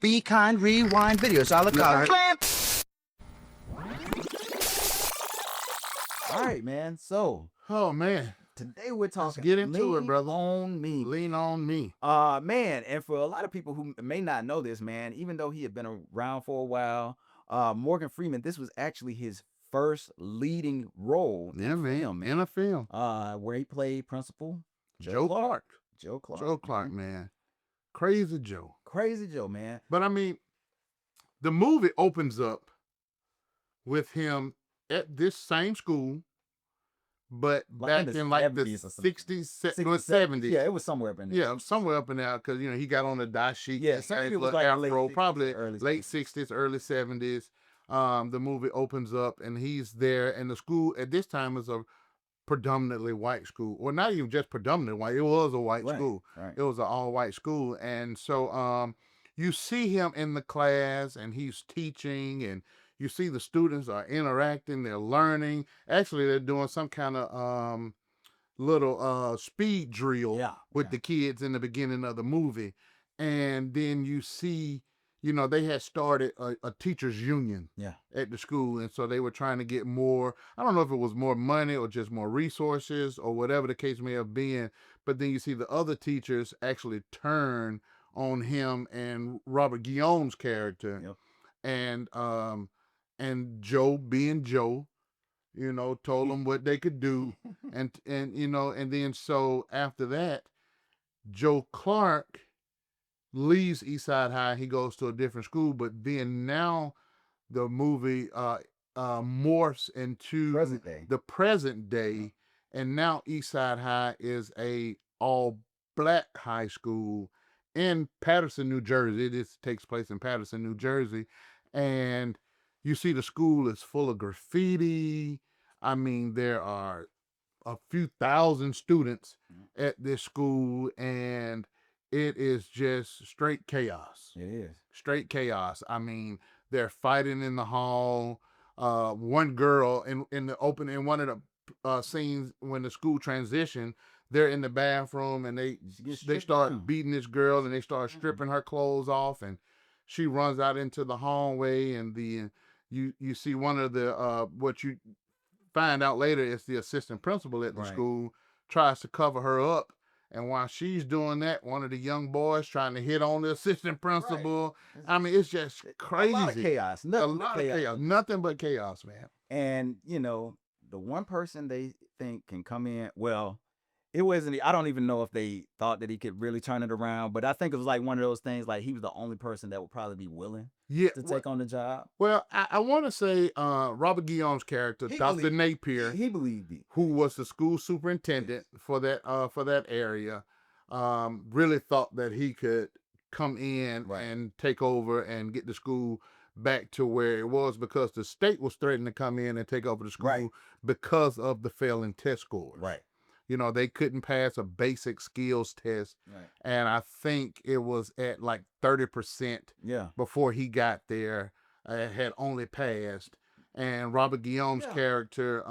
Be kind, rewind videos. All right, man. So, oh man, today we're talking. Let's get into it, brother. On me. Lean on me. Man, and for a lot of people who may not know this, man, even though he had been around for a while, Morgan Freeman, this was actually his first leading role in a film. Where he played Principal Joe Clark. Joe Clark. Joe Clark, man. Crazy Joe. Crazy Joe, man. But I mean, the movie opens up with him at this same school, but back in like the 60s, 70s. Yeah, it was somewhere up in there. Yeah, somewhere up in there, because, you know, he got on the die sheet. Yeah, it was like Afro, probably late 60s, early 70s. The movie opens up, and he's there, and the school at this time is a predominantly white school, or not even just predominantly white. It was a white school. Right. It was an all-white school, and so you see him in the class, and he's teaching, and you see the students are interacting, they're learning. Actually, they're doing some kind of little speed drill with the kids in the beginning of the movie, and then you see, you know, they had started a teachers union at the school, and so they were trying to get more, I don't know if it was more money or just more resources or whatever the case may have been, but then you see the other teachers actually turn on him and Robert Guillaume's character, and Joe, being Joe, you know, told them what they could do, and you know, and then so after that, Joe Clark leaves Eastside High. He goes to a different school, but then now the movie morphs into the present day, and now Eastside High is a all-black high school in Paterson, New Jersey. This takes place in Paterson, New Jersey, and you see the school is full of graffiti. I mean, there are a few thousand students at this school, and it is just straight chaos. It is. Straight chaos. I mean, they're fighting in the hall. One girl in one of the scenes when the school transition, they're in the bathroom, and they start beating this girl, and they start stripping her clothes off, and she runs out into the hallway, and you see one of the what you find out later is the assistant principal at the school tries to cover her up, and while she's doing that, one of the young boys trying to hit on the assistant principal. I mean, it's just crazy. A lot of chaos. Nothing but chaos, man. And, you know, the one person they think can come in, well, it wasn't, I don't even know if they thought that he could really turn it around, but I think it was like one of those things, like he was the only person that would probably be willing to take on the job. Well, I want to say Robert Guillaume's character, Dr. Napier, he believed it, who was the school superintendent for that area, really thought that he could come in and take over and get the school back to where it was, because the state was threatening to come in and take over the school because of the failing test scores. You know, they couldn't pass a basic skills test. And I think it was at like 30% before he got there, had only passed. And Robert Guillaume's character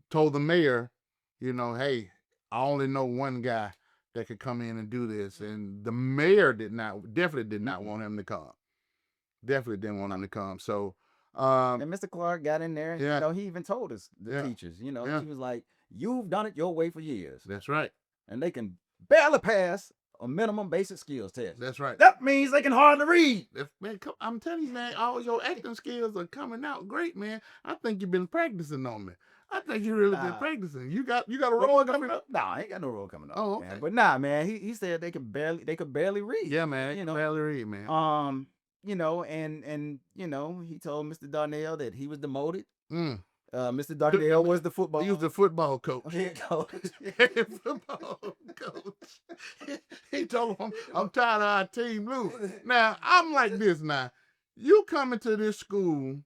told the mayor, you know, hey, I only know one guy that could come in and do this. And the mayor definitely did not want him to come. Definitely didn't want him to come. So, and Mr. Clark got in there, you know, he even told us, the teachers, you know, he was like, you've done it your way for years. That's right. And they can barely pass a minimum basic skills test. That's right. That means they can hardly read. Man, I'm telling you, man, all your acting skills are coming out great, man. I think you've been practicing on me. I think you really been practicing. You got a role coming up? No, I ain't got no role coming up. Oh, okay. Man. But nah, man, he said they could barely read. Yeah, man, you know, barely read, man. You know, and you know, he told Mr. Darnell that he was demoted. Mr. Darnell was the football. He was the football coach. Football coach. He told him, I'm tired of our team losing. Now, I'm like this now. You come into this school,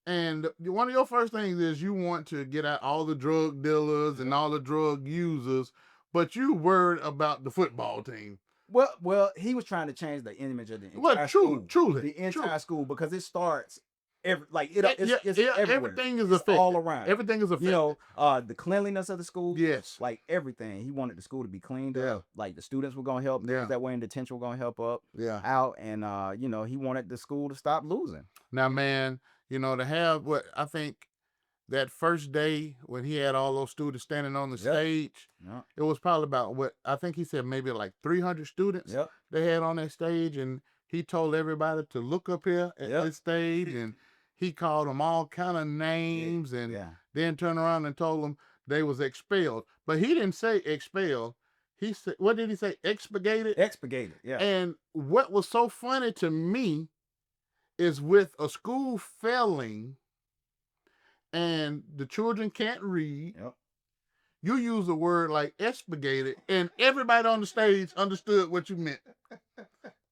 and one of your first things is you want to get out all the drug dealers and all the drug users, but you worried about the football team. Well, he was trying to change the image of the entire school. Truly. The entire school, because it starts it's everywhere. everything is It's affected. all around. Everything is affected. You know, the cleanliness of the school, Yes. like everything. He wanted the school to be cleaned Yeah. up. Like the students were gonna help. Yeah. That way in detention were gonna help up Yeah. out, and you know, he wanted the school to stop losing. Now, man, you know, to have what I think that first day when he had all those students standing on the Yep. stage, Yep. it was probably about what I think he said maybe like 300 students Yep. they had on that stage, and he told everybody to look up here at Yep. this stage, and he called them all kind of names, and Yeah. then turned around and told them they was expelled. But he didn't say expelled. He said, what did he say? Expurgated. Expurgated. Yeah. And what was so funny to me is with a school failing and the children can't read, Yep. you use a word like expurgated, and everybody on the stage understood what you meant.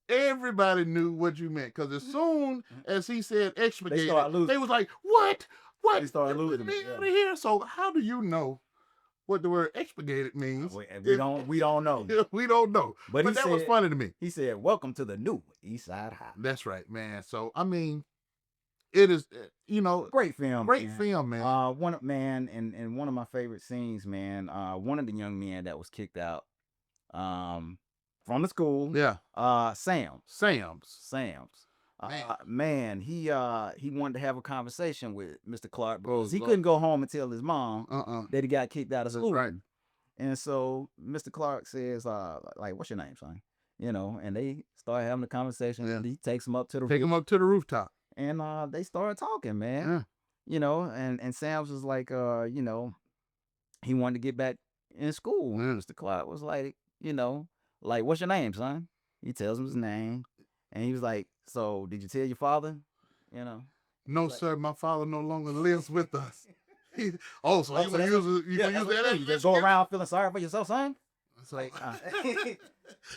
Everybody knew what you meant, because as soon as he said expurgated, they was like, what? What? They started Get losing me it, out of here. So how do you know what the word expurgated means? We don't know. We don't know. But that was funny to me. He said, "Welcome to the new Eastside High." That's right, man. So I mean, it is, you know, Great film. great film, man. And one of my favorite scenes, man. One of the young men that was kicked out, from the school. Yeah. Sam's. Man. He wanted to have a conversation with Mr. Clark because he Lord. couldn't go home and tell his mom that he got kicked out of school. That's right. And so Mr. Clark says, like, what's your name, son? You know, and they start having a conversation. Yeah. And he takes him up to the rooftop. And they started talking, man. Yeah. You know, and Sam's was like, you know, he wanted to get back in school. Yeah. Mr. Clark was like, you know, like, what's your name, son? He tells him his name. And he was like, so did you tell your father? You know? No, sir, my father no longer lives with us. So you gonna use that? You just go around feeling sorry for yourself, son? So, Like, he's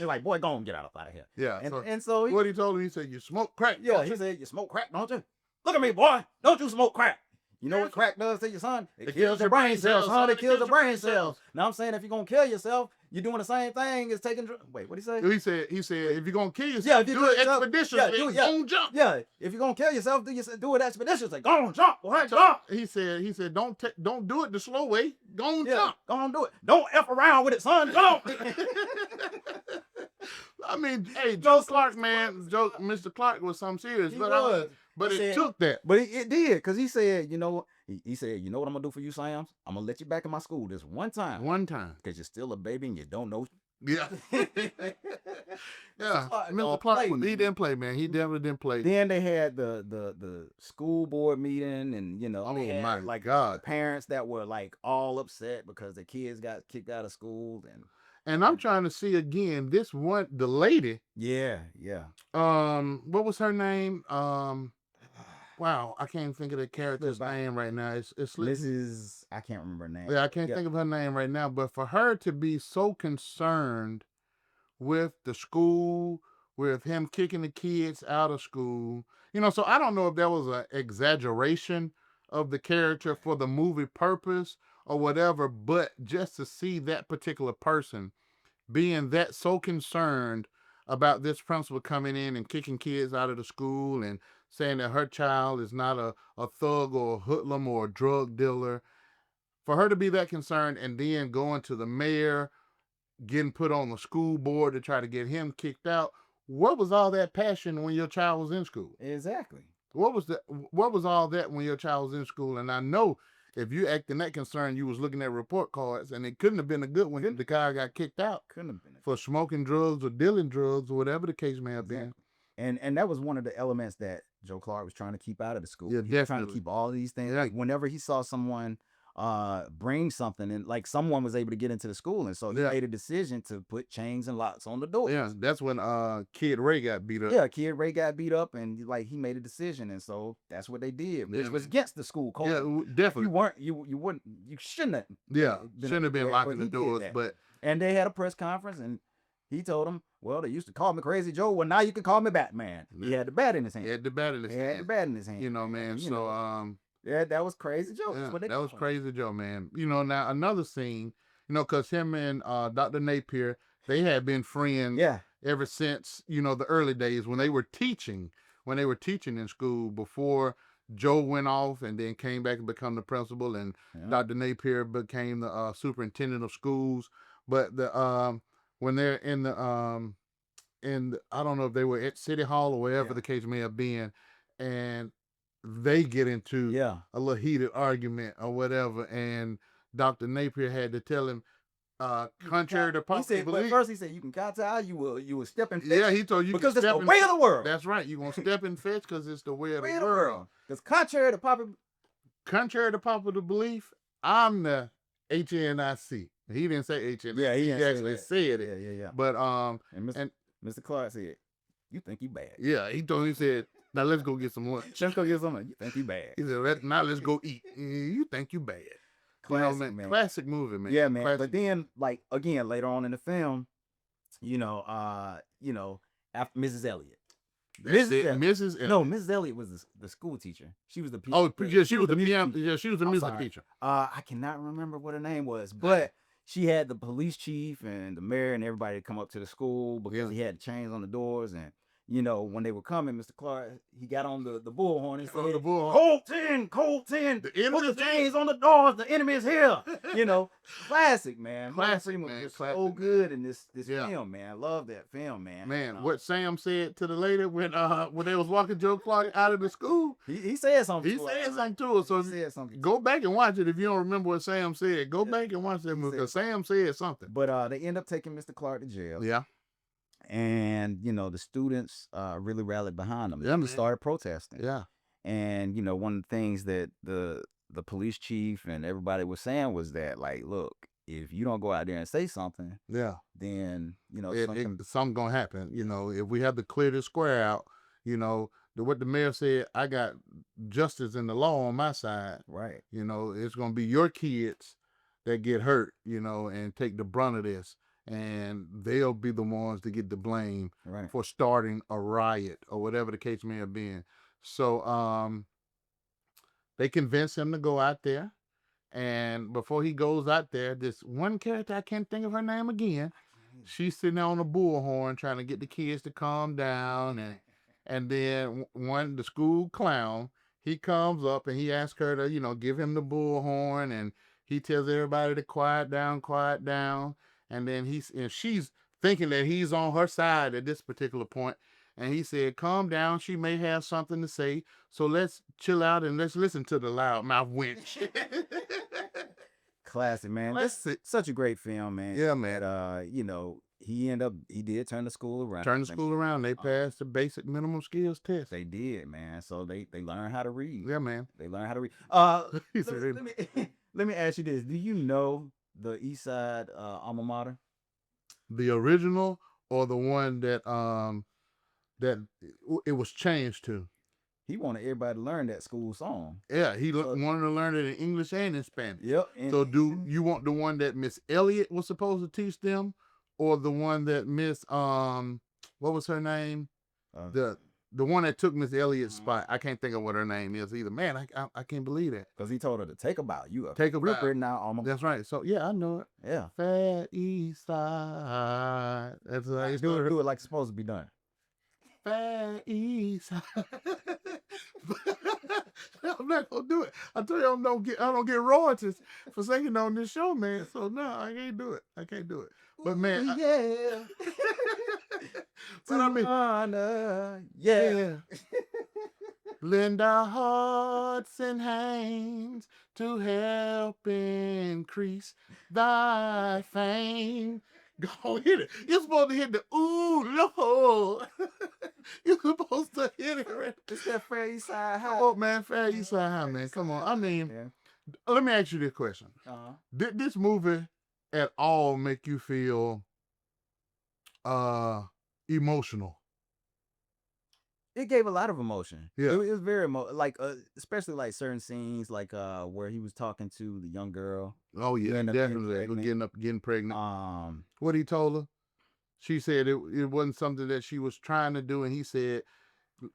like, boy, go on, get out of here. yeah. And so what he told him, he said, you smoke crack. Yeah, he said, you smoke crack, don't you? Look at me, boy. Don't you smoke crack. You know what crack does to your son? It kills your brain cells, son. It kills your brain cells. Now I'm saying if you're going to kill yourself, you're doing the same thing as taking drugs. Wait, what did he say? He said, if you're going to kill yourself, do it expeditiously. Don't jump. Yeah, if you're going to kill yourself, do it expeditiously. Go on, jump. Boy, jump. He said, don't do it the slow way. Go on, jump. Go on, do it. Don't F around with it, son. Go on. I mean, hey, Mr. Clark was something serious. But it took that. But it did, because he said, you know, he said, you know what I'm going to do for you, Sam? I'm going to let you back in my school this one time. One time. Because you're still a baby and you don't know. Yeah. Yeah. Mr. Clark, he didn't play, man. He definitely didn't play. Then they had the school board meeting, and, you know, they had, my God, parents that were like all upset because their kids got kicked out of school. And I'm trying to see again, the lady. Yeah. What was her name? Wow, I can't think of the character's name right now. It's Mrs. I can't remember her name. Yeah, I can't think of her name right now. But for her to be so concerned with the school, with him kicking the kids out of school, you know, so I don't know if that was an exaggeration of the character for the movie purpose or whatever, but just to see that particular person being that so concerned about this principal coming in and kicking kids out of the school and saying that her child is not a thug or a hoodlum or a drug dealer, for her to be that concerned and then going to the mayor, getting put on the school board to try to get him kicked out, what was all that passion when your child was in school? Exactly. What was all that when your child was in school? And I know if you acting that concerned, you was looking at report cards, and it couldn't have been a good one. The guy got kicked out. Couldn't have been for smoking drugs or dealing drugs or whatever the case may have been. And that was one of the elements that Joe Clark was trying to keep out of the school. Yeah, he was trying to keep all of these things. Like whenever he saw someone bring something, and like someone was able to get into the school, and so he made a decision to put chains and locks on the door. Yeah, that's when Kid Ray got beat up. Yeah, Kid Ray got beat up, and like he made a decision, and so that's what they did, which was against the school code. Yeah, definitely. You shouldn't have. Yeah, shouldn't have been locking the doors. But and they had a press conference, and he told them, well, they used to call me Crazy Joe. Well, now you can call me Batman. He had the bat in his hand. He had the bat in his hand. You know, man. Yeah, that was Crazy Joe. Yeah, that was Crazy Joe, man. You know, now another scene, you know, because him and Dr. Napier, they had been friends ever since, you know, the early days when they were teaching in school before Joe went off and then came back and become the principal, and Yeah. Dr. Napier became the superintendent of schools. But when they're I don't know if they were at City Hall or wherever the case may have been, and they get into Yeah. a little heated argument or whatever, and Dr. Napier had to tell him, contrary to He popular said, but belief. first he said, you can kowtow, you will step and Yeah, fetch he told you because can it's the step way of the world. That's right. You're gonna step and fetch because it's the way of Way the of the world. world. Because contrary to popular belief, I'm the HNIC. He didn't say HNIC. Yeah, he actually said it. Yeah. But And Mr. Clark said, you think you bad. yeah, he said, now let's go get some lunch. Let's go get something. You think you bad. He said, now let's go eat. You think you bad. Classic, man. Classic movie, man. Yeah, man. Classic. But then, like, again, later on in the film, after Mrs. Elliott. Mrs. Elliott. No, Mrs. Elliott was the school teacher. She was the she was the music teacher. I cannot remember what her name was, but she had the police chief and the mayor and everybody come up to the school because he had chains on the doors. And when they were coming, Mr. Clark, he got on the bullhorn and said, Colt 10, put the chains on the doors, the enemy is here. Classic, man. Classic, Morgan Freeman man. was Classic, so good in this Yeah. film, man. I love that film, man. Man, what Sam said to the lady when they was walking Joe Clark out of the school, he said something. he said something to her. So He said something. go back and watch it if you don't remember what Sam said. Go back and watch that movie because Sam said something. But they end up taking Mr. Clark to jail. Yeah. And the students really rallied behind him. Yeah, They started protesting. Yeah. And one of the things that the police chief and everybody was saying was that, like, look, if you don't go out there and say something, Yeah. then something gonna happen. If we have to clear this square out, what the mayor said, I got justice and the law on my side. Right. It's gonna be your kids that get hurt, and take the brunt of this. And they'll be the ones to get the blame for starting a riot or whatever the case may have been. So they convince him to go out there. And before he goes out there, this one character, I can't think of her name again, she's sitting there on a bullhorn trying to get the kids to calm down. And then the school clown, he comes up and he asks her to, give him the bullhorn. And he tells everybody to quiet down, quiet down. And then she's thinking that he's on her side at this particular point. And he said, calm down. She may have something to say. So let's chill out and let's listen to the loudmouth wench. Classic, man. That's such a great film, man. Yeah, man. He did turn the school around. They passed the basic minimum skills test. They did, man. So they learned how to read. Yeah, man. They learned how to read. Let me ask you this. Do you know the Eastside alma mater? The original or the one that it was changed to? He wanted everybody to learn that school song. Yeah, he wanted to learn it in English and in Spanish. Yep. So do you want the one that Miss Elliott was supposed to teach them, or the one that Miss what was her name? The one that took Miss Elliott's spot. I can't think of what her name is either. Man, I can't believe that. Because he told her to take a bow. Take a bow. Now, almost. That's right. So yeah, I know it. Yeah. Fat East Side. That's how you do it like it's supposed to be done. Fat East Side. I'm not gonna do it. I tell you, I don't get royalties for singing on this show, man. So no, I can't do it. But man, yeah. But I mean, honor, yeah. Lend our hearts and hands to help increase thy fame. Go hit it. You're supposed to hit the ooh Lord. You're supposed to hit it. Right? It's that Fair Eastside High. Oh man, Fair Eastside High, man. Come on. I mean, let me ask you this question. Did this movie at all make you feel emotional? It gave a lot of emotion. Yeah. It was very especially like certain scenes, like where he was talking to the young girl. Oh yeah, definitely getting pregnant. What he told her? She said it wasn't something that she was trying to do, and he said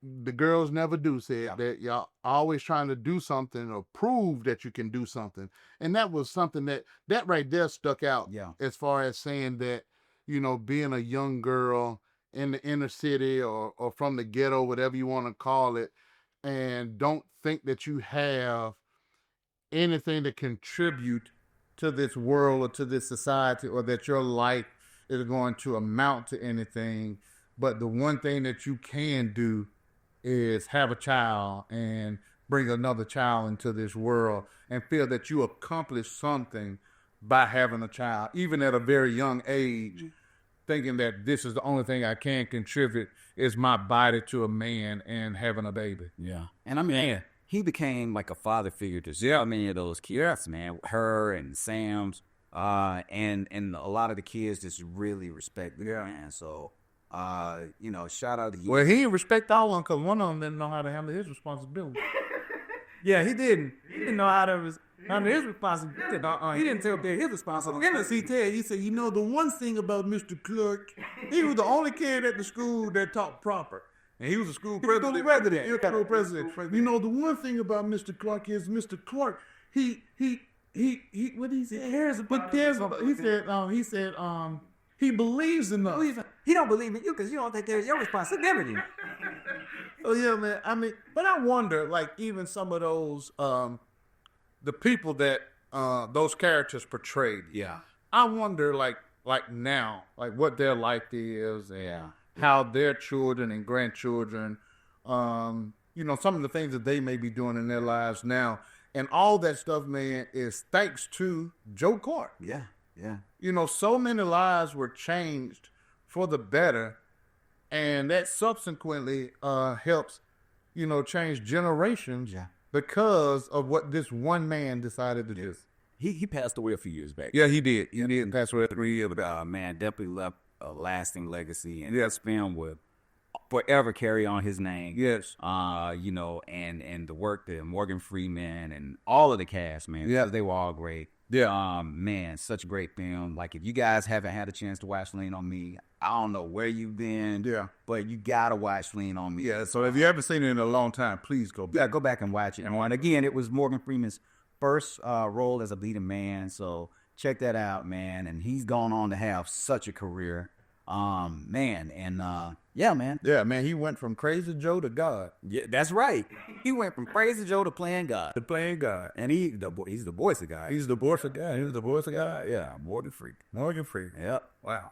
the girls never do. Said that y'all always trying to do something or prove that you can do something, and that was something that right there stuck out. Yeah. As far as saying that, being a young girl in the inner city or from the ghetto, whatever you want to call it, and don't think that you have anything to contribute to this world or to this society, or that your life is going to amount to anything. But the one thing that you can do is have a child and bring another child into this world, and feel that you accomplished something by having a child, even at a very young age, thinking that this is the only thing I can contribute is my body to a man and having a baby. Yeah. And I mean, he became like a father figure to so many of those kids, man. Her and Sam's, and a lot of the kids just really respect the man. So, you know, shout out to you. Well, he didn't respect all of them because one of them didn't know how to handle his responsibility. Yeah, he didn't. He didn't know how to handle his responsibility. He didn't take care of his responsibility. He said, you know, the one thing about Mr. Clark, he was the only kid at the school that taught proper. And he was a school president. He was a school president. You know, the one thing about Mr. Clark is Mr. Clark, he what did he say? He said, he believes in us. He don't believe in you because you don't take care of your responsibility. Oh yeah, man. I mean, but I wonder, like, even some of those, the people that those characters portrayed. Yeah. I wonder, like now, like what their life is, and how their children and grandchildren, you know, some of the things that they may be doing in their lives now, and all that stuff, man, is thanks to Joe Clark. Yeah. Yeah. You know, so many lives were changed for the better, and that subsequently helps, you know, change generations because of what this one man decided to do. He passed away a few years back. Yeah, he did. He did pass away 3 years ago. But man, definitely left a lasting legacy, and this film will forever carry on his name. Yes. You know, and the work that Morgan Freeman and all of the cast, man. Yeah. They were all great. Yeah. Man, such a great film. Like, if you guys haven't had a chance to watch Lean on Me, I don't know where you've been. Yeah. But you gotta watch Lean on Me. Yeah. So if you haven't seen it in a long time, please go back. Yeah, go back and watch it. And again, it was Morgan Freeman's first role as a leading man. So check that out, man. And he's gone on to have such a career. Man, and yeah, man. Yeah, man. He went from Crazy Joe to God. Yeah, that's right. He went from Crazy Joe to playing God. And he's the voice of God. He's the voice of God. He was the voice of God. Yeah, Morgan Freeman. Morgan Freeman. Yep. Wow.